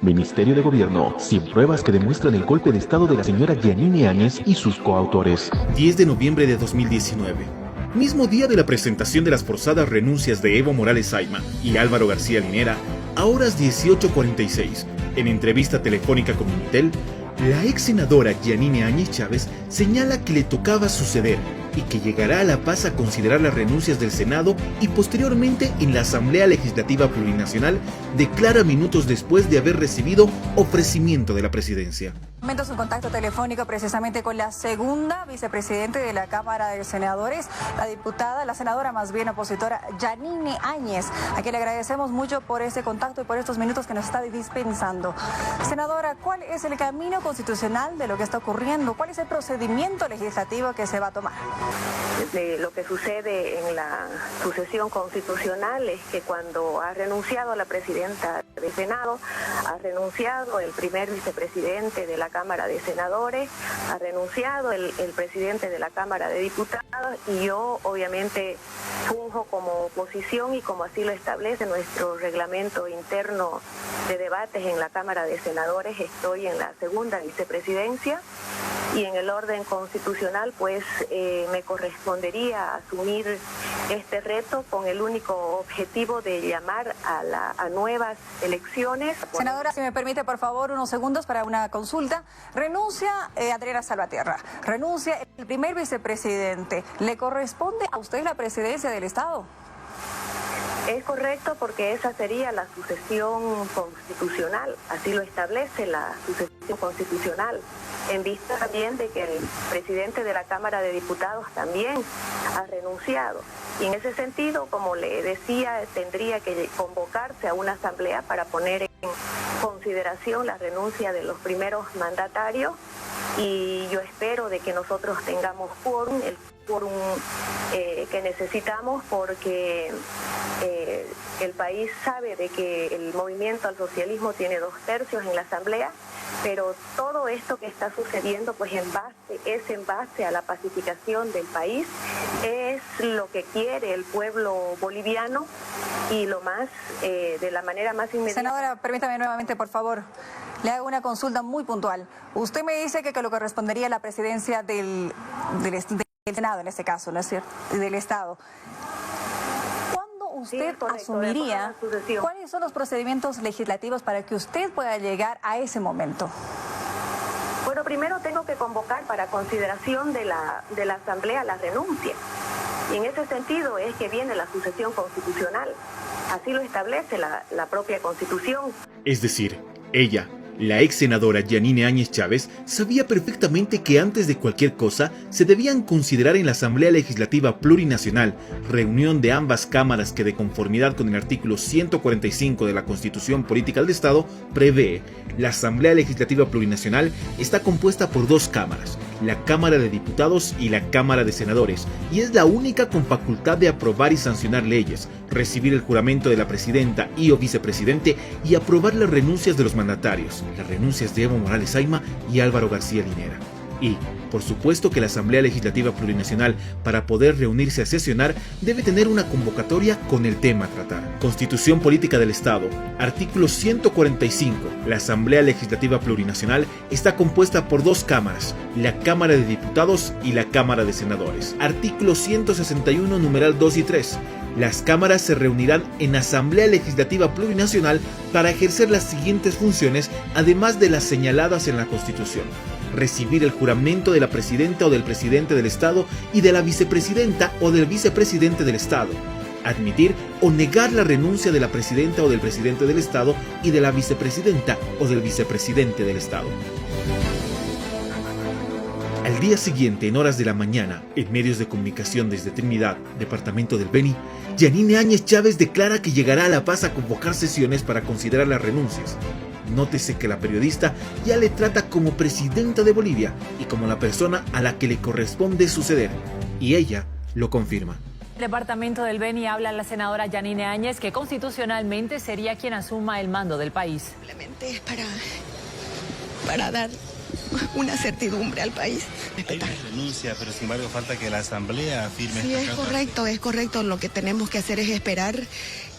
Ministerio de Gobierno, sin pruebas que demuestran el golpe de estado de la señora Yanine Áñez y sus coautores. 10 de noviembre de 2019. Mismo día de la presentación de las forzadas renuncias de Evo Morales Ayma y Álvaro García Linera, a horas 18:46, en entrevista telefónica con Minitel, la ex senadora Yanine Áñez Chávez señala que le tocaba suceder y que llegará a La Paz a considerar las renuncias del Senado y posteriormente en la Asamblea Legislativa Plurinacional declara minutos después de haber recibido ofrecimiento de la presidencia. Momentos un contacto telefónico precisamente con la segunda vicepresidente de la Cámara de Senadores, la senadora más bien opositora Yanine Áñez, a quien le agradecemos mucho por este contacto y por estos minutos que nos está dispensando. Senadora, ¿cuál es el camino constitucional de lo que está ocurriendo? ¿Cuál es el procedimiento legislativo que se va a tomar? De lo que sucede en la sucesión constitucional es que cuando ha renunciado la presidenta del Senado, ha renunciado el primer vicepresidente de la Cámara de Senadores, ha renunciado el presidente de la Cámara de Diputados y yo obviamente funjo como oposición y como así lo establece nuestro reglamento interno de debates en la Cámara de Senadores, estoy en la segunda vicepresidencia. Y en el orden constitucional, pues me correspondería asumir este reto con el único objetivo de llamar a nuevas elecciones. Senadora, si me permite, por favor, unos segundos para una consulta. Renuncia Adriana Salvatierra, renuncia el primer vicepresidente. ¿Le corresponde a usted la presidencia del Estado? Es correcto porque esa sería la sucesión constitucional, así lo establece la sucesión constitucional, en vista también de que el presidente de la Cámara de Diputados también ha renunciado. Y en ese sentido, como le decía, tendría que convocarse a una asamblea para poner en consideración la renuncia de los primeros mandatarios y yo espero de que nosotros tengamos quórum, el quórum que necesitamos porque el país sabe de que el movimiento al socialismo tiene 2/3 en la asamblea, pero todo esto que está sucediendo pues es en base a la pacificación del país, es lo que quiere el pueblo boliviano y lo más de la manera más inmediata. Senadora, permítame nuevamente, por favor. Le hago una consulta muy puntual. Usted me dice que lo correspondería a la presidencia del Senado, en este caso, ¿no es cierto? Del Estado. ¿Cuándo usted asumiría cuáles son los procedimientos legislativos para que usted pueda llegar a ese momento? Bueno, primero tengo que convocar para consideración de la Asamblea la renuncia. Y en ese sentido es que viene la sucesión constitucional. Así lo establece la propia Constitución. Es decir, ella, la ex senadora Yanine Áñez Chávez, sabía perfectamente que antes de cualquier cosa se debían considerar en la Asamblea Legislativa Plurinacional, reunión de ambas cámaras que de conformidad con el artículo 145 de la Constitución Política del Estado prevé. La Asamblea Legislativa Plurinacional está compuesta por dos cámaras, la Cámara de Diputados y la Cámara de Senadores, y es la única con facultad de aprobar y sancionar leyes, recibir el juramento de la presidenta y o vicepresidente y aprobar las renuncias de los mandatarios, las renuncias de Evo Morales Ayma y Álvaro García Linera. Y, por supuesto que la Asamblea Legislativa Plurinacional, para poder reunirse a sesionar, debe tener una convocatoria con el tema a tratar. Constitución Política del Estado, artículo 145. La Asamblea Legislativa Plurinacional está compuesta por dos cámaras, la Cámara de Diputados y la Cámara de Senadores. Artículo 161, numeral 2 y 3. Las cámaras se reunirán en Asamblea Legislativa Plurinacional para ejercer las siguientes funciones, además de las señaladas en la Constitución: recibir el juramento de la presidenta o del presidente del Estado y de la vicepresidenta o del vicepresidente del Estado, admitir o negar la renuncia de la presidenta o del presidente del Estado y de la vicepresidenta o del vicepresidente del Estado. Al día siguiente, en horas de la mañana, en medios de comunicación desde Trinidad, departamento del Beni, Yanine Áñez Chávez declara que llegará a La Paz a convocar sesiones para considerar las renuncias. Nótese que la periodista ya le trata como presidenta de Bolivia y como la persona a la que le corresponde suceder, y ella lo confirma. El departamento del Beni habla la senadora Yanine Áñez que constitucionalmente sería quien asuma el mando del país. Simplemente es para dar una certidumbre al país. Hay una renuncia, pero sin embargo falta que la Asamblea firme. Sí, es correcto. Lo que tenemos que hacer es esperar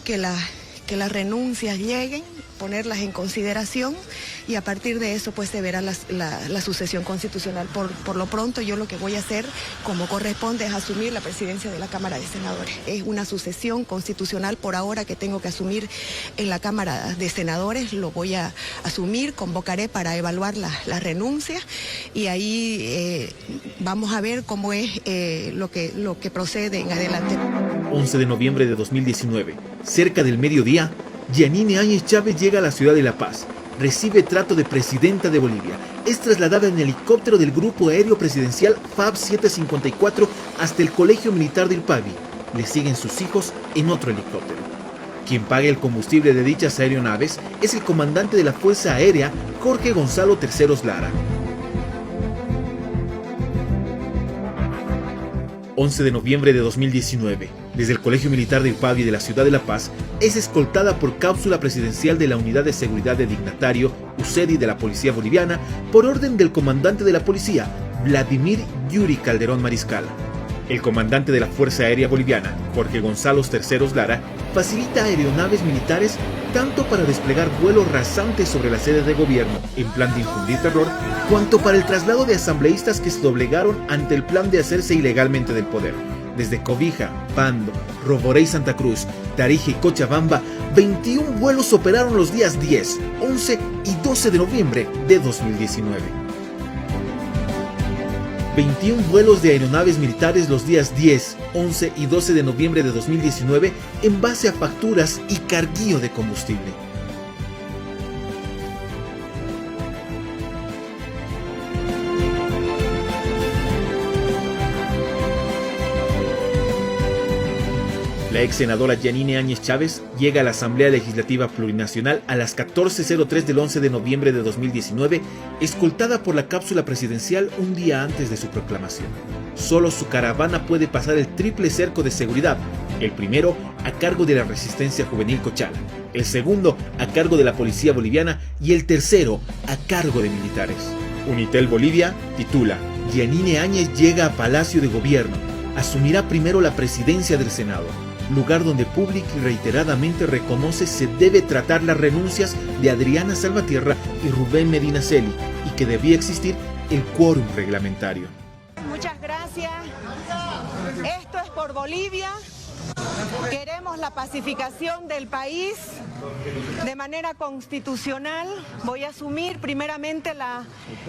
que las renuncias lleguen ponerlas en consideración y a partir de eso pues se verá la sucesión constitucional. Por lo pronto yo lo que voy a hacer como corresponde es asumir la presidencia de la Cámara de Senadores. Es una sucesión constitucional por ahora que tengo que asumir en la Cámara de Senadores, lo voy a asumir, convocaré para evaluar las renuncias y ahí vamos a ver cómo es lo que procede en adelante. 11 de noviembre de 2019, cerca del mediodía, Yanine Áñez Chávez llega a la ciudad de La Paz. Recibe trato de presidenta de Bolivia. Es trasladada en helicóptero del Grupo Aéreo Presidencial FAB 754 hasta el Colegio Militar del Pavi. Le siguen sus hijos en otro helicóptero. Quien paga el combustible de dichas aeronaves es el comandante de la Fuerza Aérea, Jorge Gonzalo Terceros Lara. 11 de noviembre de 2019, desde el Colegio Militar del Pavi de la ciudad de La Paz, es escoltada por cápsula presidencial de la Unidad de Seguridad de Dignatario, UCEDI de la Policía Boliviana, por orden del comandante de la policía, Vladimir Yuri Calderón Mariscal. El comandante de la Fuerza Aérea Boliviana, Jorge Gonzalo Terceros Lara, facilita aeronaves militares tanto para desplegar vuelos rasantes sobre la sede de gobierno en plan de infundir terror, cuanto para el traslado de asambleístas que se doblegaron ante el plan de hacerse ilegalmente del poder. Desde Cobija, Pando, Roboré y Santa Cruz, Tarija y Cochabamba, 21 vuelos operaron los días 10, 11 y 12 de noviembre de 2019. 21 vuelos de aeronaves militares los días 10, 11 y 12 de noviembre de 2019 en base a facturas y carguío de combustible. La ex senadora Yanine Áñez Chávez llega a la Asamblea Legislativa Plurinacional a las 14:03 del 11 de noviembre de 2019, escoltada por la cápsula presidencial un día antes de su proclamación. Solo su caravana puede pasar el triple cerco de seguridad, el primero a cargo de la Resistencia Juvenil Cochala, el segundo a cargo de la Policía Boliviana y el tercero a cargo de militares. Unitel Bolivia titula: Yanine Áñez llega a Palacio de Gobierno, asumirá primero la presidencia del Senado, lugar donde pública y reiteradamente reconoce se debe tratar las renuncias de Adriana Salvatierra y Rubén Medinaceli y que debía existir el quórum reglamentario. Muchas gracias. Esto es por Bolivia. Queremos la pacificación del país de manera constitucional. Voy a asumir primeramente la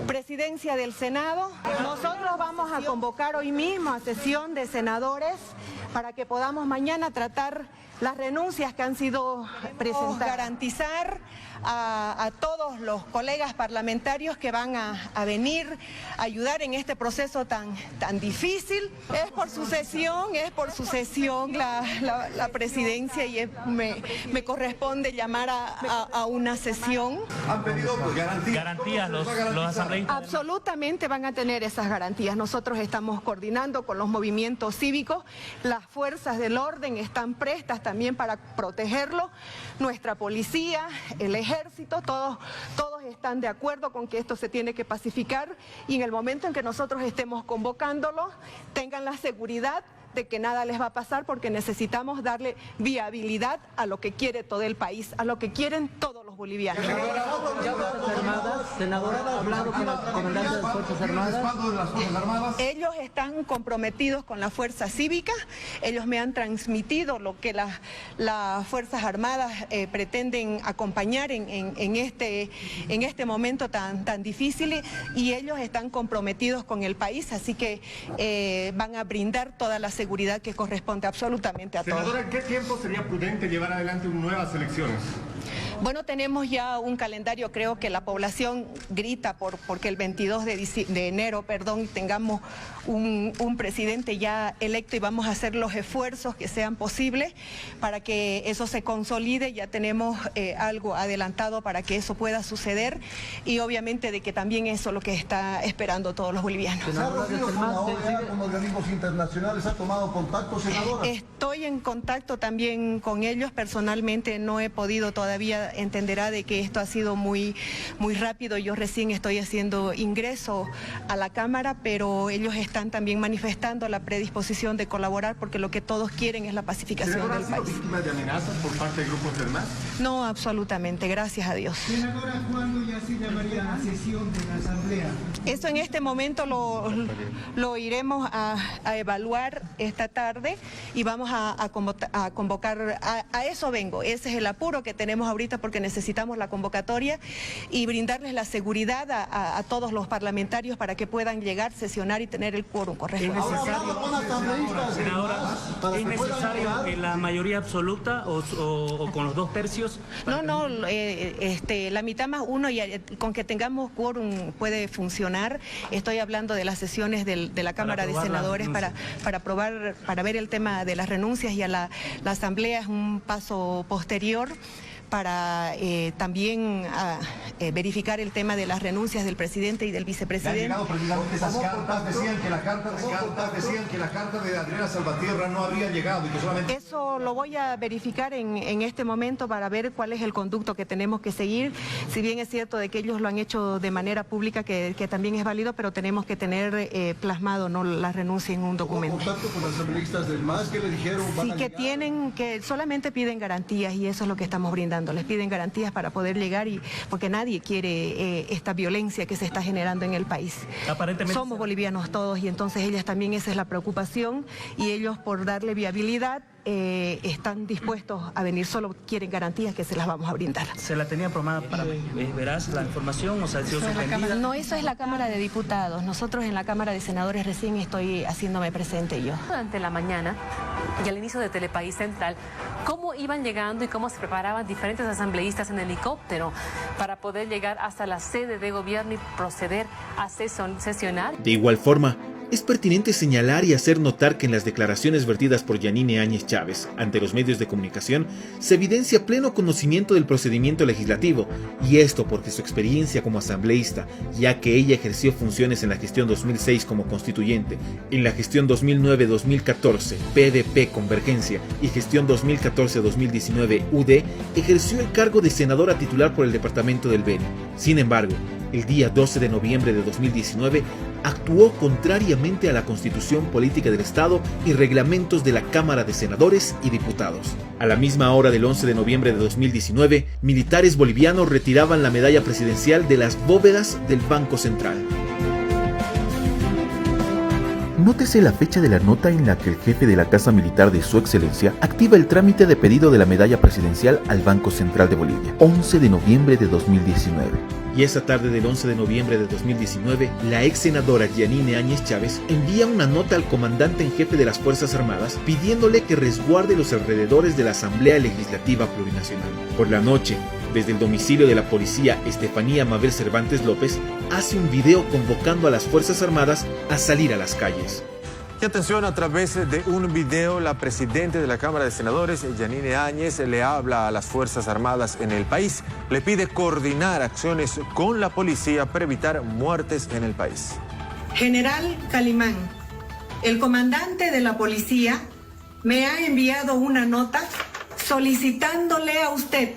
presidencia del Senado. Nosotros vamos a convocar hoy mismo a sesión de senadores para que podamos mañana tratar las renuncias que han sido presentadas. Garantizar a todos los colegas parlamentarios que van a venir a ayudar en este proceso tan difícil. Es por sucesión la presidencia y me corresponde llamar a una sesión. ¿Han pedido garantías los asambleístas? Absolutamente van a tener esas garantías. Nosotros estamos coordinando con los movimientos cívicos, las fuerzas del orden están prestas también para protegerlo, nuestra policía, el ejército, todos están de acuerdo con que esto se tiene que pacificar y en el momento en que nosotros estemos convocándolos, tengan la seguridad de que nada les va a pasar porque necesitamos darle viabilidad a lo que quiere todo el país, a lo que quieren todos los bolivianos. Senadora, ¿ha hablado con el comandante de las Fuerzas Armadas? Ellos están comprometidos con la fuerza cívica, ellos me han transmitido lo que las Fuerzas Armadas pretenden acompañar en este momento tan difícil y ellos están comprometidos con el país, así que van a brindar toda la seguridad que corresponde absolutamente a todos. Senadora, ¿en qué tiempo sería prudente llevar adelante nuevas elecciones? Bueno, tenemos ya un calendario, creo que la población grita porque el 22 de enero, tengamos un presidente ya electo y vamos a hacer los esfuerzos que sean posibles para que eso se consolide. Ya tenemos algo adelantado para que eso pueda suceder y obviamente de que también eso es lo que está esperando todos los bolivianos. ¿Con organismos internacionales ha tomado contacto, senadora? Estoy en contacto también con ellos, personalmente no he podido todavía entenderá de que esto ha sido muy rápido. Yo recién estoy haciendo ingreso a la Cámara, pero ellos están también manifestando la predisposición de colaborar porque lo que todos quieren es la pacificación del país. ¿Senadora, ha sido víctima de amenazas por parte de grupos del MAS? No, absolutamente, gracias a Dios. Senadora, ¿cuándo ya se llamaría la sesión de la Asamblea? Eso en este momento lo iremos a evaluar esta tarde y vamos a convocar, a eso vengo, ese es el apuro que tenemos ahorita porque necesitamos la convocatoria y brindarles la seguridad a todos los parlamentarios para que puedan llegar, sesionar y tener el quórum correspondiente. Senadora, ¿es necesario la mayoría absoluta o con los 2/3? No, la mitad más uno y con que tengamos quórum puede funcionar. Estoy hablando de las sesiones de la Cámara de Senadores para aprobar, para ver el tema de las renuncias y a la Asamblea es un paso posterior para también verificar el tema de las renuncias del presidente y del vicepresidente. Han llegado precisamente esas cartas, decían que la carta de Adriana Salvatierra no habría llegado y que solamente... Eso lo voy a verificar en este momento para ver cuál es el conducto que tenemos que seguir. Si bien es cierto de que ellos lo han hecho de manera pública, que también es válido, pero tenemos que tener plasmado no la renuncia en un documento. ¿Hubo contacto con los asambleístas del MAS? ¿Qué le dijeron? Sí, que solamente piden garantías y eso es lo que estamos brindando. Les piden garantías para poder llegar porque nadie quiere esta violencia que se está generando en el país. Aparentemente somos bolivianos todos y entonces ellas también esa es la preocupación y ellos por darle viabilidad están dispuestos a venir, solo quieren garantías que se las vamos a brindar. ¿Se la tenía programada para verás la información o sea, ha sido suspendida? No, eso es la Cámara de Diputados. Nosotros en la Cámara de Senadores recién estoy haciéndome presente yo. Durante la mañana y al inicio de Telepaís Central, ¿cómo iban llegando y cómo se preparaban diferentes asambleístas en helicóptero para poder llegar hasta la sede de gobierno y proceder a sesionar? De igual forma, es pertinente señalar y hacer notar que en las declaraciones vertidas por Yanine Áñez Chávez ante los medios de comunicación se evidencia pleno conocimiento del procedimiento legislativo, y esto porque su experiencia como asambleísta, ya que ella ejerció funciones en la gestión 2006 como constituyente, en la gestión 2009-2014 PDP Convergencia y gestión 2014-2019 UD, ejerció el cargo de senadora titular por el departamento del Beni. Sin embargo, el día 12 de noviembre de 2019, actuó contrariamente a la Constitución Política del Estado y reglamentos de la Cámara de Senadores y Diputados. A la misma hora del 11 de noviembre de 2019, militares bolivianos retiraban la medalla presidencial de las bóvedas del Banco Central. Nótese la fecha de la nota en la que el jefe de la Casa Militar de Su Excelencia activa el trámite de pedido de la medalla presidencial al Banco Central de Bolivia, 11 de noviembre de 2019. Y esa tarde del 11 de noviembre de 2019, la ex senadora Yanine Áñez Chávez envía una nota al comandante en jefe de las Fuerzas Armadas pidiéndole que resguarde los alrededores de la Asamblea Legislativa Plurinacional. Por la noche, desde el domicilio de la policía Estefanía Mabel Cervantes López, hace un video convocando a las Fuerzas Armadas a salir a las calles. Y atención, a través de un video, la presidenta de la Cámara de Senadores, Yanine Áñez, le habla a las Fuerzas Armadas en el país. Le pide coordinar acciones con la policía para evitar muertes en el país. General Calimán, el comandante de la policía me ha enviado una nota solicitándole a usted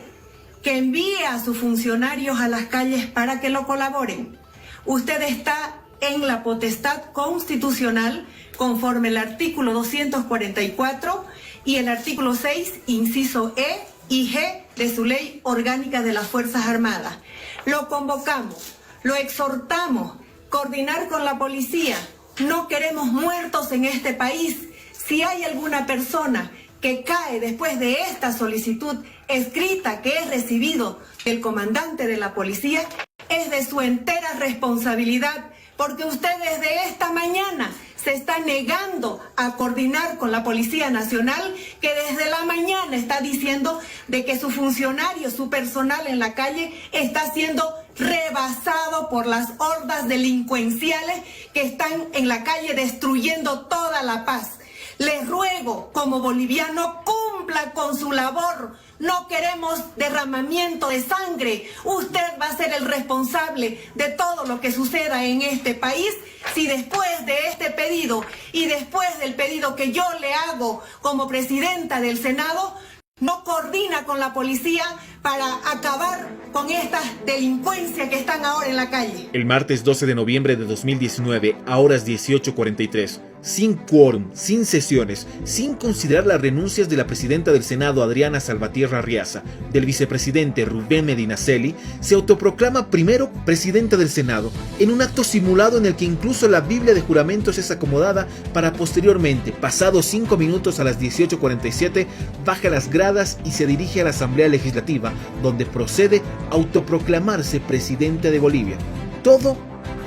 que envíe a sus funcionarios a las calles para que lo colaboren. Usted está en la potestad constitucional conforme el artículo 244 y el artículo 6, inciso E y G de su ley orgánica de las Fuerzas Armadas. Lo convocamos, lo exhortamos, coordinar con la policía. No queremos muertos en este país. Si hay alguna persona que cae después de esta solicitud escrita que es recibido del comandante de la policía, es de su entera responsabilidad, porque usted desde esta mañana se está negando a coordinar con la Policía Nacional, que desde la mañana está diciendo de que su funcionario, su personal en la calle está siendo rebasado por las hordas delincuenciales que están en la calle destruyendo toda la paz. Les ruego, como boliviano, cumpla con su labor. No queremos derramamiento de sangre. Usted va a ser el responsable de todo lo que suceda en este país si después de este pedido y después del pedido que yo le hago como presidenta del Senado, no coordina con la policía para acabar con esta delincuencia que están ahora en la calle. El martes 12 de noviembre de 2019, a horas 18:43, sin quórum, sin sesiones, sin considerar las renuncias de la presidenta del Senado, Adriana Salvatierra Arriaza, del vicepresidente Rubén Medinaceli, se autoproclama primero presidenta del Senado, en un acto simulado en el que incluso la Biblia de juramentos es acomodada para posteriormente, pasados 5 minutos a las 18:47, baja las gradas y se dirige a la Asamblea Legislativa, donde procede a autoproclamarse presidente de Bolivia. Todo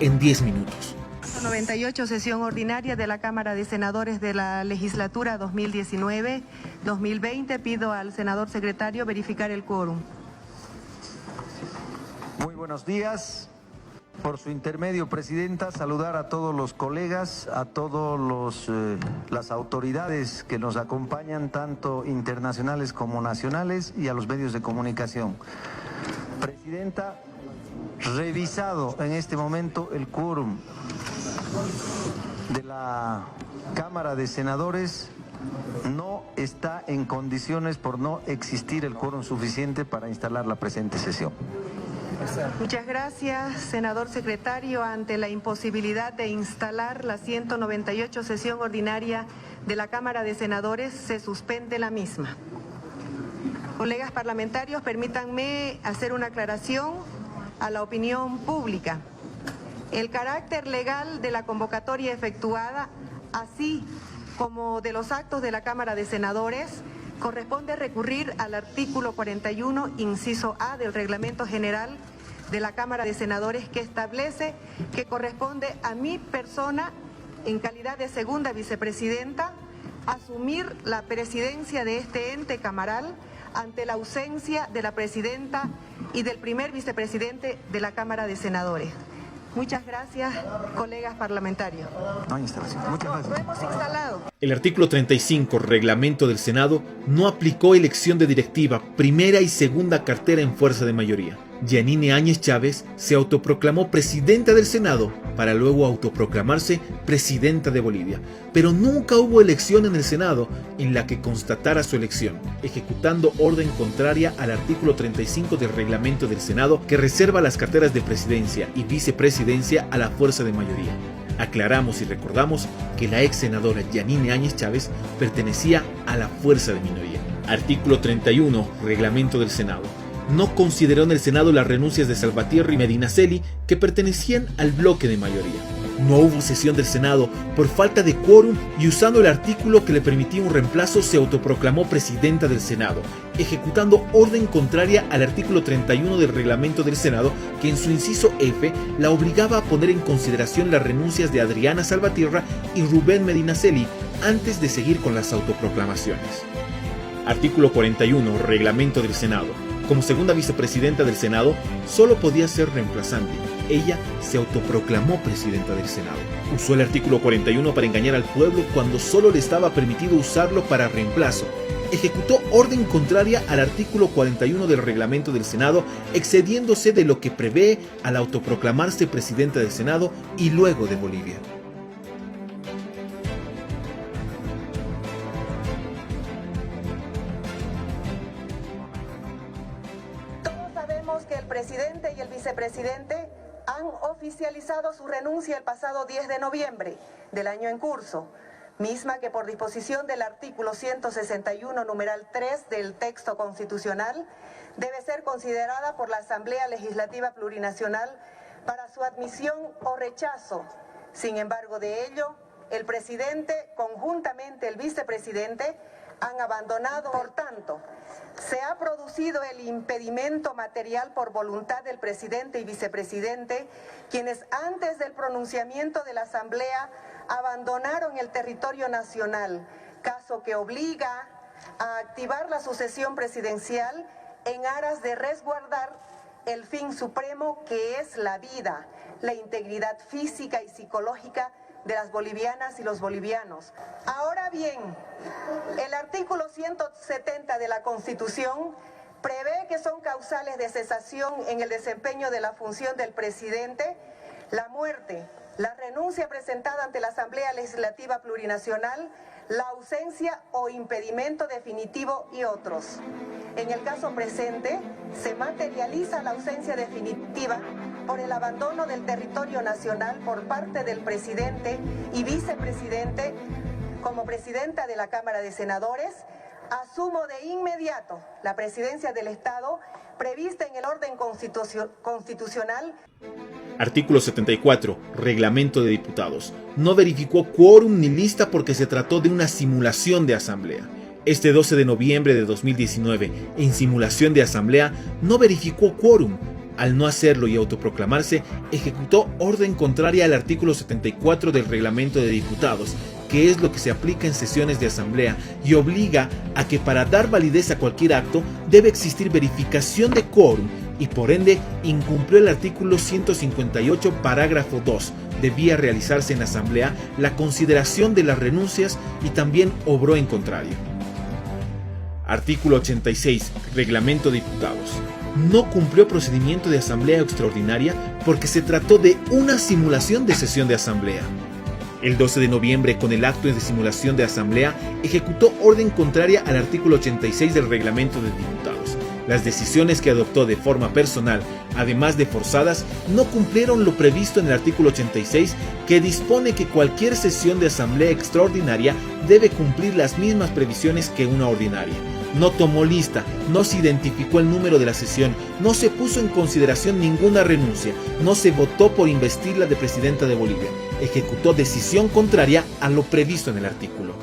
en 10 minutos. 98, sesión ordinaria de la Cámara de Senadores de la legislatura 2019-2020. Pido al senador secretario verificar el quórum. Muy buenos días. Por su intermedio, Presidenta, saludar a todos los colegas, a todos las autoridades que nos acompañan, tanto internacionales como nacionales, y a los medios de comunicación. Presidenta, revisado en este momento el quórum de la Cámara de Senadores, no está en condiciones por no existir el quórum suficiente para instalar la presente sesión. Muchas gracias, senador secretario. Ante la imposibilidad de instalar la 198 sesión ordinaria de la Cámara de Senadores, se suspende la misma. Colegas parlamentarios, permítanme hacer una aclaración a la opinión pública. El carácter legal de la convocatoria efectuada, así como de los actos de la Cámara de Senadores, corresponde recurrir al artículo 41, inciso A del Reglamento General de la Cámara de Senadores, que establece que corresponde a mi persona, en calidad de segunda vicepresidenta, asumir la presidencia de este ente camaral ante la ausencia de la presidenta y del primer vicepresidente de la Cámara de Senadores. Muchas gracias, colegas parlamentarios. No hay instalación. Muchas gracias. Lo hemos instalado. El artículo 35, reglamento del Senado, no aplicó elección de directiva, primera y segunda cartera en fuerza de mayoría. Yanine Áñez Chávez se autoproclamó presidenta del Senado para luego autoproclamarse presidenta de Bolivia. Pero nunca hubo elección en el Senado en la que constatara su elección, ejecutando orden contraria al artículo 35 del reglamento del Senado, que reserva las carteras de presidencia y vicepresidencia a la fuerza de mayoría. Aclaramos y recordamos que la ex senadora Yanine Áñez Chávez pertenecía a la fuerza de minoría. Artículo 31, reglamento del Senado. No consideró en el Senado las renuncias de Salvatierra y Medinaceli, que pertenecían al bloque de mayoría. No hubo sesión del Senado por falta de quórum y, usando el artículo que le permitía un reemplazo, se autoproclamó presidenta del Senado, ejecutando orden contraria al artículo 31 del reglamento del Senado, que en su inciso F la obligaba a poner en consideración las renuncias de Adriana Salvatierra y Rubén Medinaceli antes de seguir con las autoproclamaciones. Artículo 41, reglamento del Senado. Como segunda vicepresidenta del Senado, solo podía ser reemplazante. Ella se autoproclamó presidenta del Senado. Usó el artículo 41 para engañar al pueblo cuando solo le estaba permitido usarlo para reemplazo. Ejecutó orden contraria al artículo 41 del reglamento del Senado, excediéndose de lo que prevé al autoproclamarse presidenta del Senado y luego de Bolivia. Que el presidente y el vicepresidente han oficializado su renuncia el pasado 10 de noviembre del año en curso, misma que por disposición del artículo 161, numeral 3 del texto constitucional, debe ser considerada por la Asamblea Legislativa Plurinacional para su admisión o rechazo. Sin embargo de ello, el presidente, conjuntamente el vicepresidente, han abandonado. Por tanto, se ha producido el impedimento material por voluntad del presidente y vicepresidente, quienes antes del pronunciamiento de la Asamblea abandonaron el territorio nacional, caso que obliga a activar la sucesión presidencial en aras de resguardar el fin supremo, que es la vida, la integridad física y psicológica de las bolivianas y los bolivianos. Ahora bien, el artículo 170 de la Constitución prevé que son causales de cesación en el desempeño de la función del presidente la muerte, la renuncia presentada ante la Asamblea Legislativa Plurinacional, la ausencia o impedimento definitivo y otros. En el caso presente, se materializa la ausencia definitiva por el abandono del territorio nacional por parte del presidente y vicepresidente. Como presidenta de la Cámara de Senadores, asumo de inmediato la presidencia del Estado prevista en el orden constitucional. Artículo 74. Reglamento de Diputados. No verificó quórum ni lista porque se trató de una simulación de asamblea. Este 12 de noviembre de 2019, en simulación de asamblea, no verificó quórum. Al no hacerlo y autoproclamarse, ejecutó orden contraria al artículo 74 del Reglamento de Diputados, que es lo que se aplica en sesiones de asamblea y obliga a que para dar validez a cualquier acto debe existir verificación de quórum y por ende incumplió el artículo 158 parágrafo 2. Debía realizarse en asamblea la consideración de las renuncias y también obró en contrario. Artículo 86. Reglamento de Diputados. No cumplió procedimiento de asamblea extraordinaria porque se trató de una simulación de sesión de asamblea. El 12 de noviembre, con el acto de simulación de asamblea, ejecutó orden contraria al artículo 86 del Reglamento de Diputados. Las decisiones que adoptó de forma personal, además de forzadas, no cumplieron lo previsto en el artículo 86, que dispone que cualquier sesión de asamblea extraordinaria debe cumplir las mismas previsiones que una ordinaria. No tomó lista, no se identificó el número de la sesión, no se puso en consideración ninguna renuncia, no se votó por investirla de presidenta de Bolivia. Ejecutó decisión contraria a lo previsto en el artículo.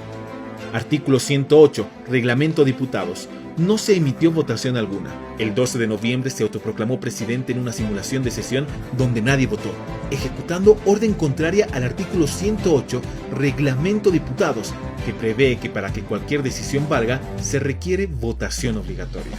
Artículo 108. Reglamento de Diputados. No se emitió votación alguna. El 12 de noviembre se autoproclamó presidente en una simulación de sesión donde nadie votó, ejecutando orden contraria al artículo 108, Reglamento de Diputados, que prevé que para que cualquier decisión valga, se requiere votación obligatoria.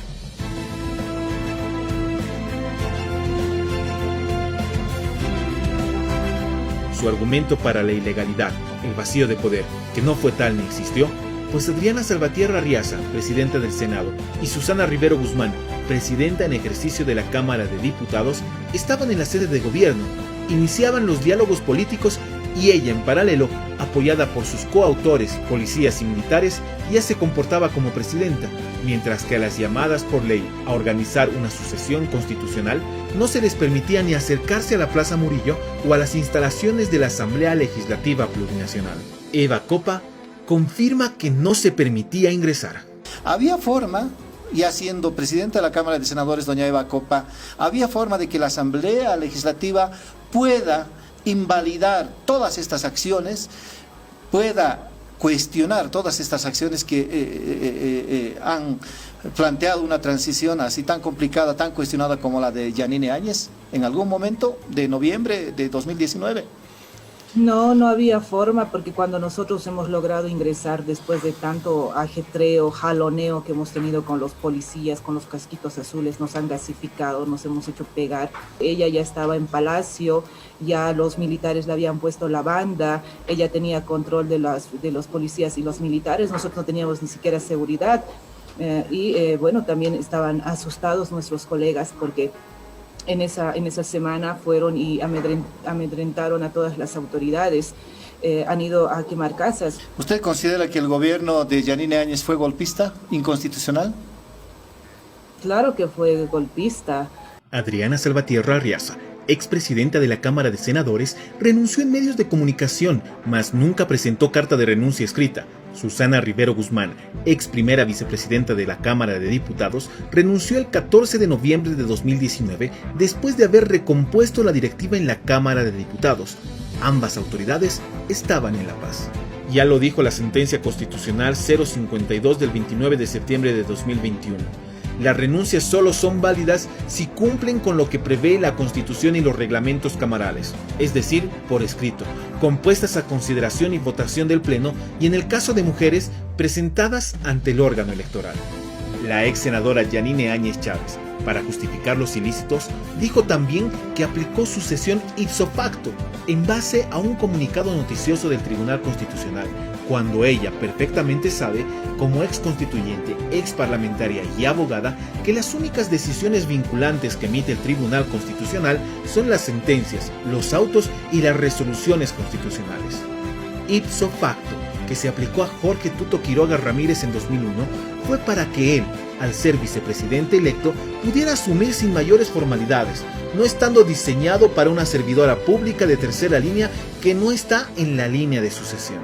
Su argumento para la ilegalidad, el vacío de poder, que no fue tal ni existió, pues Adriana Salvatierra Arriaza, presidenta del Senado, y Susana Rivero Guzmán, presidenta en ejercicio de la Cámara de Diputados, estaban en la sede de gobierno, iniciaban los diálogos políticos y ella, en paralelo, apoyada por sus coautores, policías y militares, ya se comportaba como presidenta, mientras que a las llamadas por ley a organizar una sucesión constitucional no se les permitía ni acercarse a la Plaza Murillo o a las instalaciones de la Asamblea Legislativa Plurinacional. Eva Copa confirma que no se permitía ingresar. Había forma, ya siendo presidenta de la Cámara de Senadores, doña Eva Copa, había forma de que la Asamblea Legislativa pueda invalidar todas estas acciones, pueda cuestionar todas estas acciones que han planteado una transición así tan complicada, tan cuestionada como la de Yanine Áñez en algún momento de noviembre de 2019. No había forma, porque cuando nosotros hemos logrado ingresar después de tanto ajetreo, jaloneo que hemos tenido con los policías, con los casquitos azules, nos han gasificado, nos hemos hecho pegar. Ella ya estaba en Palacio, ya los militares le habían puesto la banda, ella tenía control de los policías y los militares, nosotros no teníamos ni siquiera seguridad. Bueno, también estaban asustados nuestros colegas porque en esa semana fueron y amedrentaron a todas las autoridades, han ido a quemar casas. ¿Usted considera que el gobierno de Yanine Áñez fue golpista, inconstitucional? Claro que fue golpista. Adriana Salvatierra Arriaza, expresidenta de la Cámara de Senadores, renunció en medios de comunicación, mas nunca presentó carta de renuncia escrita. Susana Rivero Guzmán, ex primera vicepresidenta de la Cámara de Diputados, renunció el 14 de noviembre de 2019 después de haber recompuesto la directiva en la Cámara de Diputados. Ambas autoridades estaban en La Paz. Ya lo dijo la sentencia constitucional 052 del 29 de septiembre de 2021. Las renuncias solo son válidas si cumplen con lo que prevé la Constitución y los reglamentos camarales, es decir, por escrito, compuestas a consideración y votación del Pleno y, en el caso de mujeres, presentadas ante el órgano electoral. La ex senadora Yanine Áñez Chávez, para justificar los ilícitos, dijo también que aplicó sucesión ipso facto en base a un comunicado noticioso del Tribunal Constitucional, cuando ella perfectamente sabe, como ex constituyente, ex parlamentaria y abogada, que las únicas decisiones vinculantes que emite el Tribunal Constitucional son las sentencias, los autos y las resoluciones constitucionales. Ipso facto, que se aplicó a Jorge Tuto Quiroga Ramírez en 2001 fue para que él, al ser vicepresidente electo, pudiera asumir sin mayores formalidades, no estando diseñado para una servidora pública de tercera línea que no está en la línea de sucesión.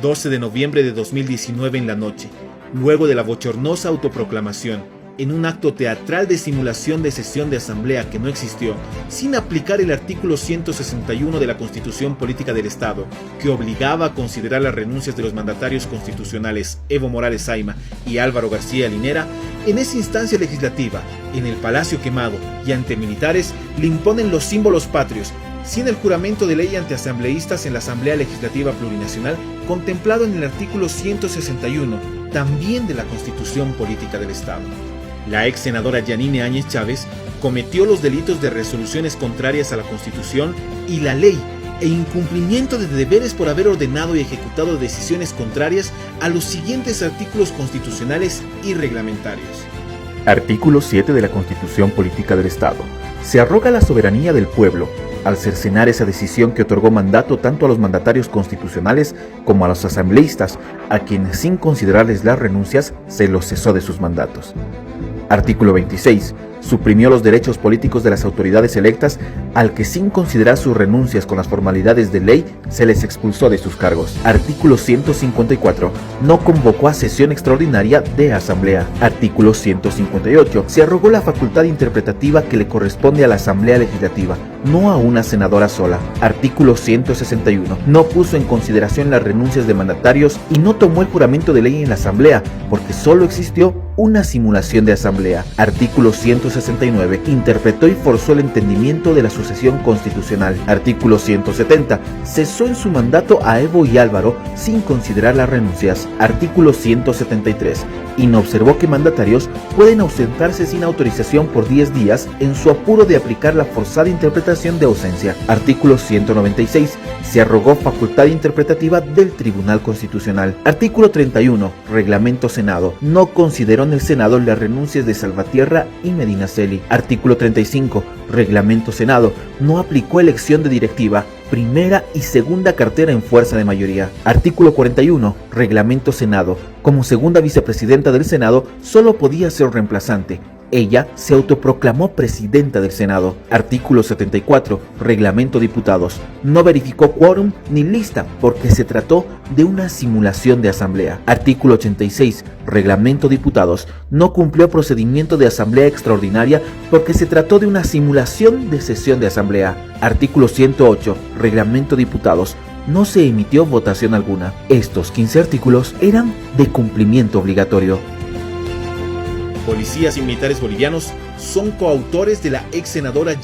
12 de noviembre de 2019 en la noche, luego de la bochornosa autoproclamación, en un acto teatral de simulación de sesión de asamblea que no existió, sin aplicar el artículo 161 de la Constitución Política del Estado, que obligaba a considerar las renuncias de los mandatarios constitucionales Evo Morales Ayma y Álvaro García Linera, en esa instancia legislativa, en el Palacio Quemado y ante militares, le imponen los símbolos patrios, sin el juramento de ley ante asambleístas en la Asamblea Legislativa Plurinacional, contemplado en el artículo 161, también de la Constitución Política del Estado. La ex senadora Yanine Áñez Chávez cometió los delitos de resoluciones contrarias a la Constitución y la ley e incumplimiento de deberes por haber ordenado y ejecutado decisiones contrarias a los siguientes artículos constitucionales y reglamentarios. Artículo 7 de la Constitución Política del Estado. Se arroga la soberanía del pueblo al cercenar esa decisión que otorgó mandato tanto a los mandatarios constitucionales como a los asambleístas, a quienes sin considerarles las renuncias se los cesó de sus mandatos. Artículo 26. Suprimió los derechos políticos de las autoridades electas al que sin considerar sus renuncias con las formalidades de ley se les expulsó de sus cargos. Artículo 154. No convocó a sesión extraordinaria de asamblea. Artículo 158. Se arrogó la facultad interpretativa que le corresponde a la Asamblea Legislativa, no a una senadora sola. Artículo 161. No puso en consideración las renuncias de mandatarios y no tomó el juramento de ley en la asamblea, porque solo existió una simulación de asamblea. Artículo 169. Interpretó y forzó el entendimiento de la sucesión constitucional. Artículo 170. Cesó en su mandato a Evo y Álvaro sin considerar las renuncias. Artículo 173. Inobservó que mandatarios pueden ausentarse sin autorización por 10 días en su apuro de aplicar la forzada interpretación de ausencia. Artículo 196. Se arrogó facultad interpretativa del Tribunal Constitucional. Artículo 31. Reglamento Senado. No consideró en el Senado las renuncias de Salvatierra y Medinaceli. Artículo 35. Reglamento Senado. No aplicó elección de directiva, primera y segunda cartera en fuerza de mayoría. Artículo 41. Reglamento Senado. Como segunda vicepresidenta del Senado, solo podía ser reemplazante. Ella se autoproclamó presidenta del Senado. Artículo 74. Reglamento Diputados. No verificó quórum ni lista porque se trató de una simulación de asamblea. Artículo 86. Reglamento Diputados. No cumplió procedimiento de asamblea extraordinaria porque se trató de una simulación de sesión de asamblea. Artículo 108. Reglamento Diputados. No se emitió votación alguna. Estos 15 artículos eran de cumplimiento obligatorio. Policías y militares bolivianos son coautores de la ex senadora